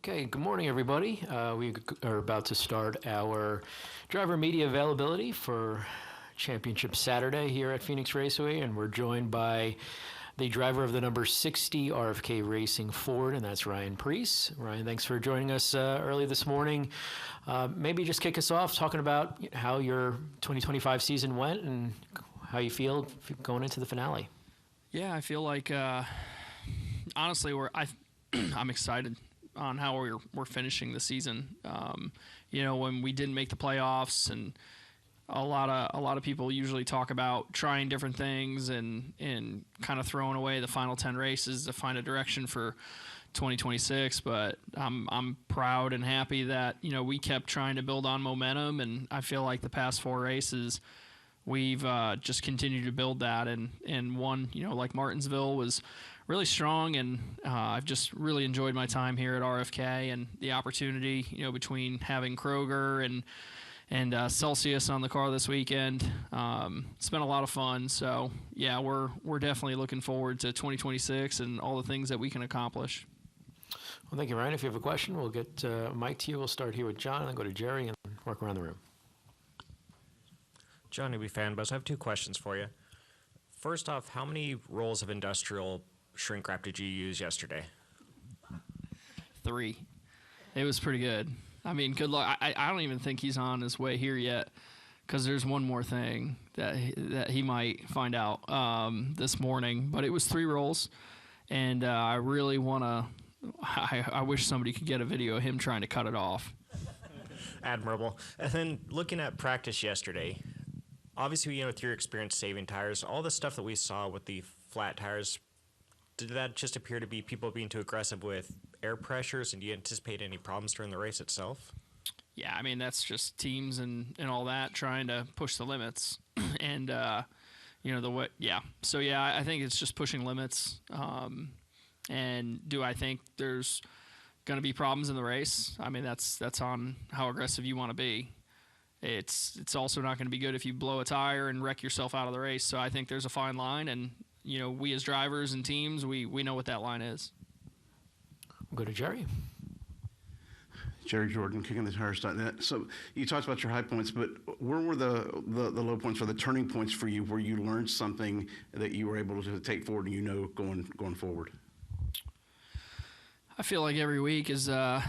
Okay, good morning, everybody. We are about to start our driver media availability for Championship Saturday here at Phoenix Raceway, and we're joined by the driver of the number 60 RFK Racing Ford, and that's Ryan Preece. Ryan, thanks for joining us early this morning. Maybe just kick us off talking about how your 2025 season went and how you feel going into the finale. Yeah, I feel like, honestly, I'm excited on how we're finishing the season. When we didn't make the playoffs, and a lot of people usually talk about trying different things and kind of throwing away the final 10 races to find a direction for 2026. But I'm proud and happy that we kept trying to build on momentum, and I feel like the past 4 races we've just continued to build that, and one like Martinsville was really strong, and I've just really enjoyed my time here at RFK and the opportunity, between having Kroger and Celsius on the car this weekend. It's been a lot of fun. So yeah, we're definitely looking forward to 2026 and all the things that we can accomplish. Well, thank you, Ryan. If you have a question, we'll get Mike to you. We'll start here with John and then go to Jerry and work around the room. John, Newbie Fan Buzz, I have 2 questions for you. First off, how many rolls of industrial shrink wrap did you use yesterday? 3. It was pretty good. I mean, good luck. I don't even think he's on his way here yet, because there's one more thing that he might find out this morning. But it was 3 rolls, and I really want to. I wish somebody could get a video of him trying to cut it off. Admirable. And then looking at practice yesterday, obviously, with your experience saving tires, all the stuff that we saw with the flat tires, did that just appear to be people being too aggressive with air pressures, and do you anticipate any problems during the race itself? Yeah, I mean, that's just teams and all that trying to push the limits. And, the way, yeah. So, yeah, I think it's just pushing limits. And do I think there's going to be problems in the race? I mean, that's on how aggressive you want to be. It's also not going to be good if you blow a tire and wreck yourself out of the race. So I think there's a fine line, and we as drivers and teams, we know what that line is. We'll go to Jerry. Jerry Jordan, kickingthetires.net. So you talked about your high points, but where were the low points or the turning points for you where you learned something that you were able to take forward and going forward? I feel like every week is a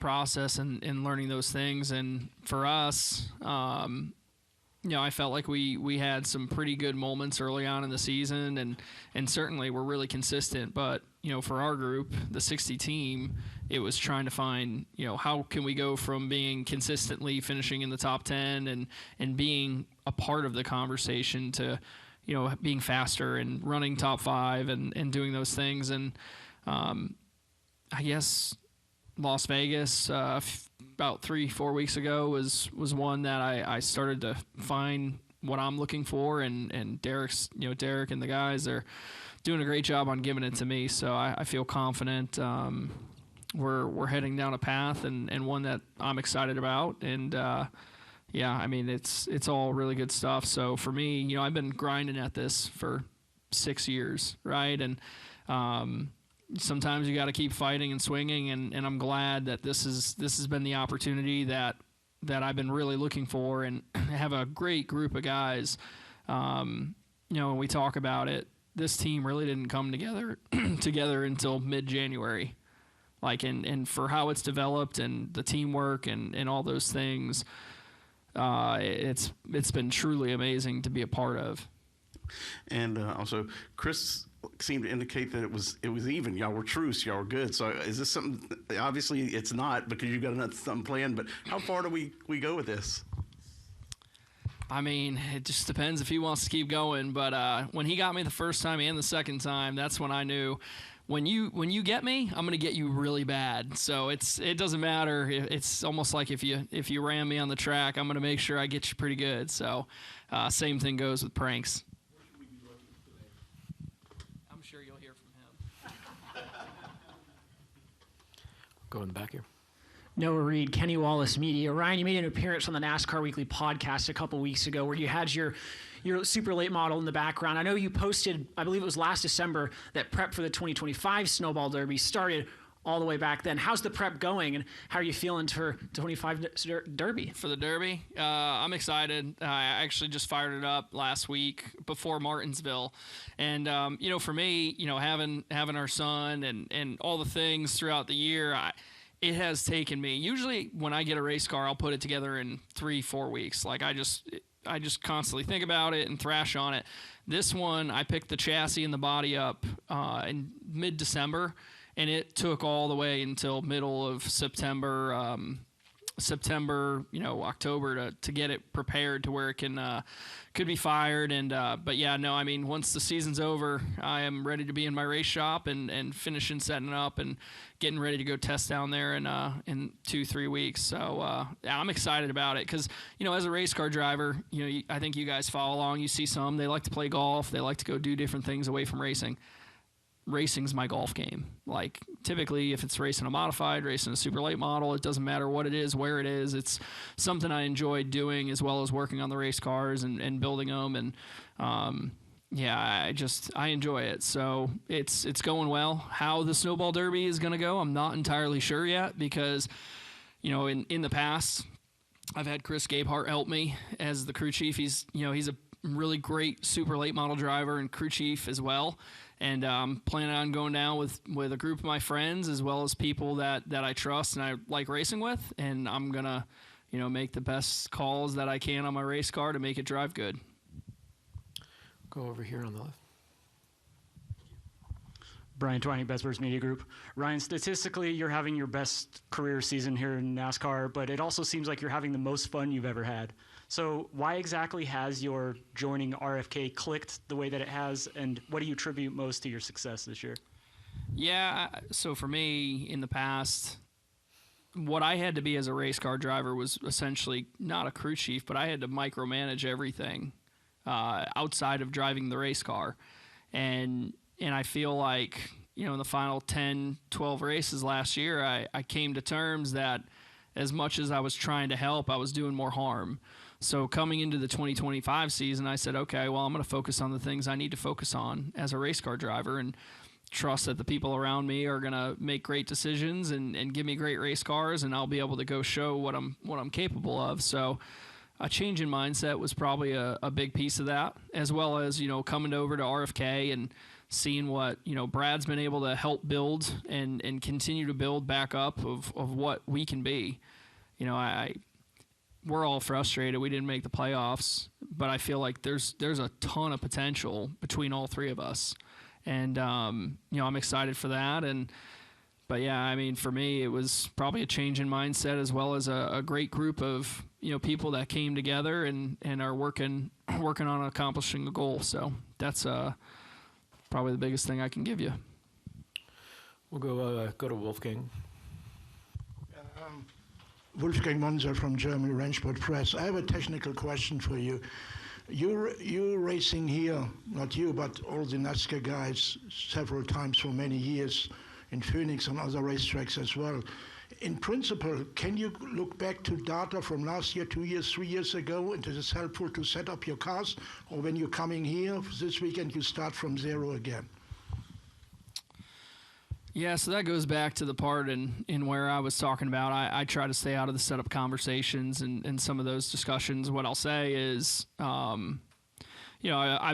process in learning those things. And for us, I felt like we had some pretty good moments early on in the season, and certainly we're really consistent. But, for our group, the 60 team, it was trying to find, how can we go from being consistently finishing in the top 10 and being a part of the conversation to, being faster and running top 5 and doing those things. And, I guess Las Vegas about 3-4 weeks ago was one that I started to find what I'm looking for, and Derek and the guys are doing a great job on giving it to me. So I feel confident. We're heading down a path and one that I'm excited about. And yeah, I mean it's all really good stuff. So for me, I've been grinding at this for 6 years, right? And sometimes you got to keep fighting and swinging, and I'm glad that this has been the opportunity that I've been really looking for, and have a great group of guys. When we talk about it, this team really didn't come together until mid-January, and for how it's developed and the teamwork and all those things, it's been truly amazing to be a part of. And also, Chris seemed to indicate that it was even. Y'all were truce. Y'all were good. So is this something? Obviously, it's not, because you got something planned. But how far do we go with this? I mean, it just depends if he wants to keep going. But when he got me the first time and the second time, that's when I knew. When you get me, I'm gonna get you really bad. So it doesn't matter. It's almost like if you ram me on the track, I'm gonna make sure I get you pretty good. So same thing goes with pranks. I'm sure you'll hear from him. Go in the back here. Noah Reed, Kenny Wallace Media. Ryan, you made an appearance on the NASCAR Weekly podcast a couple weeks ago where you had your super late model in the background. I know you posted, I believe it was last December, that prep for the 2025 Snowball Derby started. all the way back then. How's the prep going, and how are you feeling for 25 Derby? For the Derby, I'm excited. I actually just fired it up last week before Martinsville, and for me, having our son and all the things throughout the year, it has taken me. Usually, when I get a race car, I'll put it together in 3-4 weeks. Like I just constantly think about it and thrash on it. This one, I picked the chassis and the body up in mid-December. And it took all the way until middle of September, October to get it prepared to where it could be fired. And but yeah, no, I mean, once the season's over, I am ready to be in my race shop and finishing setting up and getting ready to go test down there in 2-3 weeks. So I'm excited about it because as a race car driver, I think you guys follow along. You see some, they like to play golf, they like to go do different things away from racing. Racing's my golf game. Like typically if it's racing a modified, racing a super late model, it doesn't matter what it is, where it is. It's something I enjoy doing as well as working on the race cars and building them. And I enjoy it. So it's going well. How the Snowball Derby is going to go, I'm not entirely sure yet because, in the past, I've had Chris Gabehart help me as the crew chief. He's a really great super late model driver and crew chief as well. And I'm planning on going down with a group of my friends as well as people that I trust and I like racing with. And I'm going to, make the best calls that I can on my race car to make it drive good. Go over here on the left. Brian Twining, Besburst Media Group. Ryan, statistically, you're having your best career season here in NASCAR, but it also seems like you're having the most fun you've ever had. So why exactly has your joining RFK clicked the way that it has, and what do you attribute most to your success this year? Yeah, so for me, in the past, what I had to be as a race car driver was essentially not a crew chief, but I had to micromanage everything outside of driving the race car. And I feel like, in the final 10, 12 races last year, I came to terms that as much as I was trying to help, I was doing more harm. So coming into the 2025 season, I said, okay, well, I'm going to focus on the things I need to focus on as a race car driver and trust that the people around me are going to make great decisions and give me great race cars, and I'll be able to go show what I'm capable of. So a change in mindset was probably a big piece of that, as well as, coming over to RFK and seeing what, Brad's been able to help build and continue to build back up of what we can be. We're all frustrated. We didn't make the playoffs, but I feel like there's a ton of potential between all three of us. And, I'm excited for that. But yeah, I mean, for me, it was probably a change in mindset as well as a great group of, people that came together and are working on accomplishing a goal. So that's probably the biggest thing I can give you. We'll go to Wolfgang. Wolfgang Monzer from German Rennsport Press. I have a technical question for you. You're racing here, not you, but all the NASCAR guys several times for many years in Phoenix and other racetracks as well. In principle, can you look back to data from last year, 2 years, 3 years ago, and is it helpful to set up your cars? Or when you're coming here this weekend, you start from zero again? Yeah, so that goes back to the part in where I was talking about. I try to stay out of the setup conversations and some of those discussions. What I'll say is, I've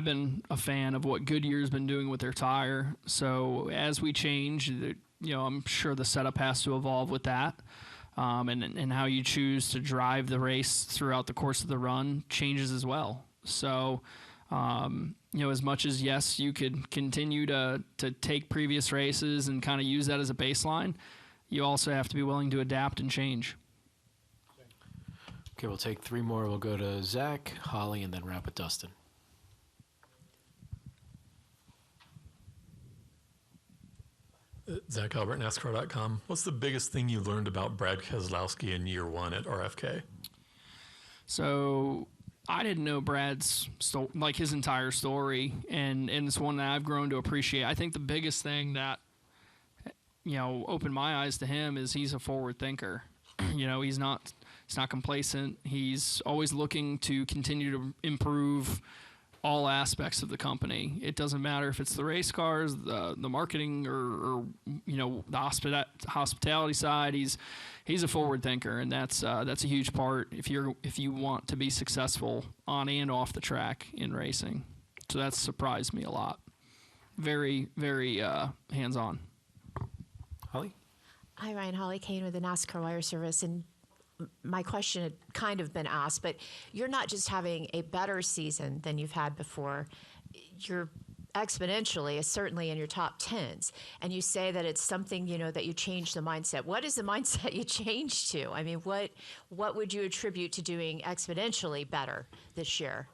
been a fan of what Goodyear's been doing with their tire. So as we change, I'm sure the setup has to evolve with that. And how you choose to drive the race throughout the course of the run changes as well. So, as much as, yes, you could continue to take previous races and kind of use that as a baseline, you also have to be willing to adapt and change. Okay, we'll take three more. We'll go to Zach, Holly, and then wrap with Dustin. Zach Albert, NASCAR.com. What's the biggest thing you learned about Brad Keselowski in year one at RFK? So I didn't know Brad's his entire story, and it's one that I've grown to appreciate. I think the biggest thing that opened my eyes to him is he's a forward thinker. He's not complacent. He's always looking to continue to improve all aspects of the company. It doesn't matter if it's the race cars, the marketing, or the hospitality side. He's a forward thinker, and that's a huge part if you want to be successful on and off the track in racing. So that's surprised me a lot. Very, very hands-on. Holly? Hi, Ryan. Holly Kane with the NASCAR Wire Service. And my question had kind of been asked, but you're not just having a better season than you've had before. You're exponentially, certainly in your top tens. And you say that it's something, that you changed the mindset. What is the mindset you changed to? I mean, what would you attribute to doing exponentially better this year?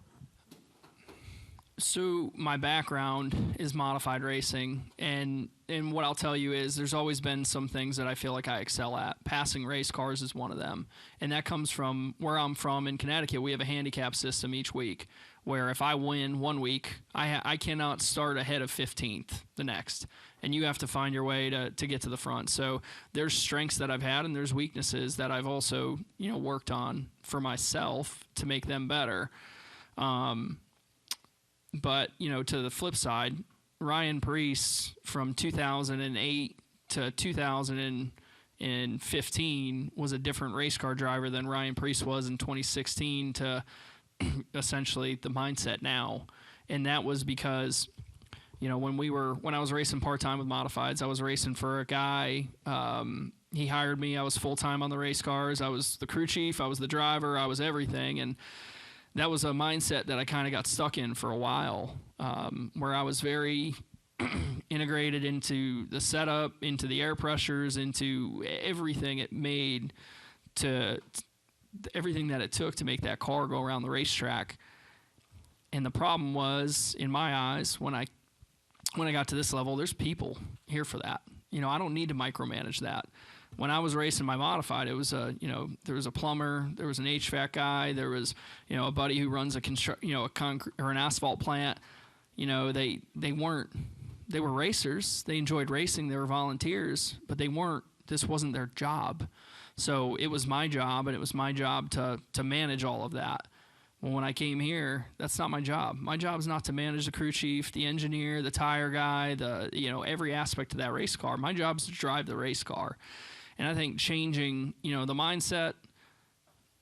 So my background is modified racing, and what I'll tell you is there's always been some things that I feel like I excel at. Passing race cars is one of them, and that comes from where I'm from in Connecticut. We have a handicap system each week where if I win one week, I cannot start ahead of 15th the next, and you have to find your way to get to the front. So there's strengths that I've had, and there's weaknesses that I've also worked on for myself to make them better. But, to the flip side, Ryan Preece from 2008 to 2015 was a different race car driver than Ryan Preece was in 2016 to essentially the mindset now. And that was because, when I was racing part-time with modifieds, I was racing for a guy. He hired me. I was full-time on the race cars. I was the crew chief. I was the driver. I was everything. And that was a mindset that I kind of got stuck in for a while, where I was very integrated into the setup, into the air pressures, into everything it made everything that it took to make that car go around the racetrack. And the problem was, in my eyes, when I got to this level, there's people here for that. I don't need to micromanage that. When I was racing my modified, it was there was a plumber, there was an HVAC guy, there was a buddy who runs a concrete or an asphalt plant. They were racers. They enjoyed racing. They were volunteers, but this wasn't their job. So it was my job, and it was my job to manage all of that. Well, when I came here, that's not my job. My job is not to manage the crew chief, the engineer, the tire guy, every aspect of that race car. My job is to drive the race car. And I think changing, the mindset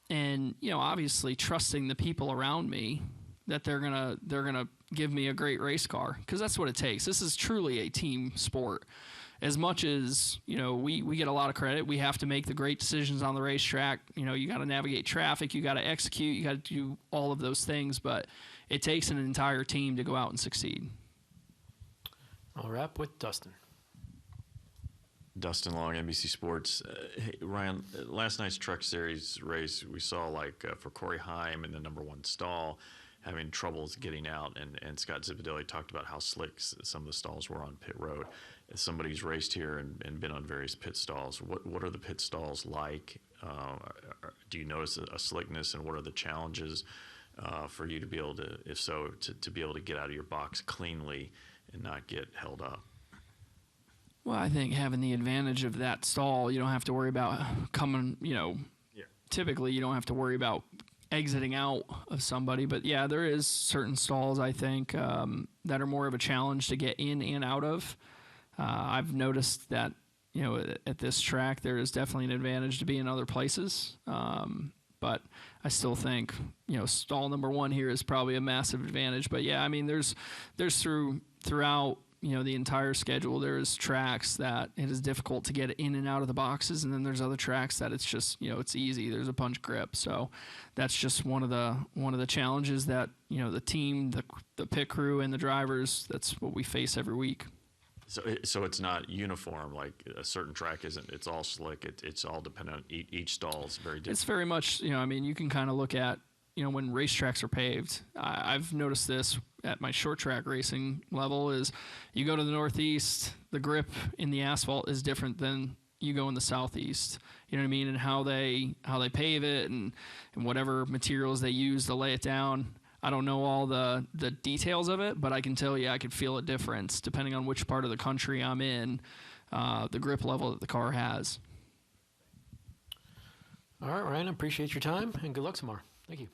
and, obviously trusting the people around me that they're gonna give me a great race car, because that's what it takes. This is truly a team sport. As much as, we get a lot of credit, we have to make the great decisions on the racetrack. You got to navigate traffic, you got to execute, you got to do all of those things, but it takes an entire team to go out and succeed. I'll wrap with Dustin. Dustin Long, NBC Sports. Hey, Ryan, last night's Truck Series race, we saw for Corey Heim in the number one stall having troubles getting out, and Scott Zipadelli talked about how slick some of the stalls were on pit road. As somebody who's raced here and been on various pit stalls, what are the pit stalls like? Do you notice a slickness, and what are the challenges for you to be able to, if so, to be able to get out of your box cleanly and not get held up? Well, I think having the advantage of that stall, you don't have to worry about coming, Typically you don't have to worry about exiting out of somebody. But, yeah, there is certain stalls, I think, that are more of a challenge to get in and out of. I've noticed that, at this track there is definitely an advantage to be in other places. But I still think, stall number one here is probably a massive advantage. But, yeah, I mean, there's throughout the entire schedule, there's tracks that it is difficult to get in and out of the boxes, and then there's other tracks that it's just, it's easy. There's a punch grip. So that's just one of the challenges that, the team, the pit crew, and the drivers, that's what we face every week. So it's not uniform, like a certain track isn't. It's all slick. It's all dependent on each stall is very different. It's very much, you can kind of look at, when racetracks are paved. I've noticed this at my short track racing level is you go to the Northeast, the grip in the asphalt is different than you go in the Southeast. You know what I mean? And how they pave it and whatever materials they use to lay it down. I don't know all the details of it, but I can tell you I could feel a difference depending on which part of the country I'm in, the grip level that the car has. All right, Ryan, I appreciate your time, and good luck tomorrow. Thank you.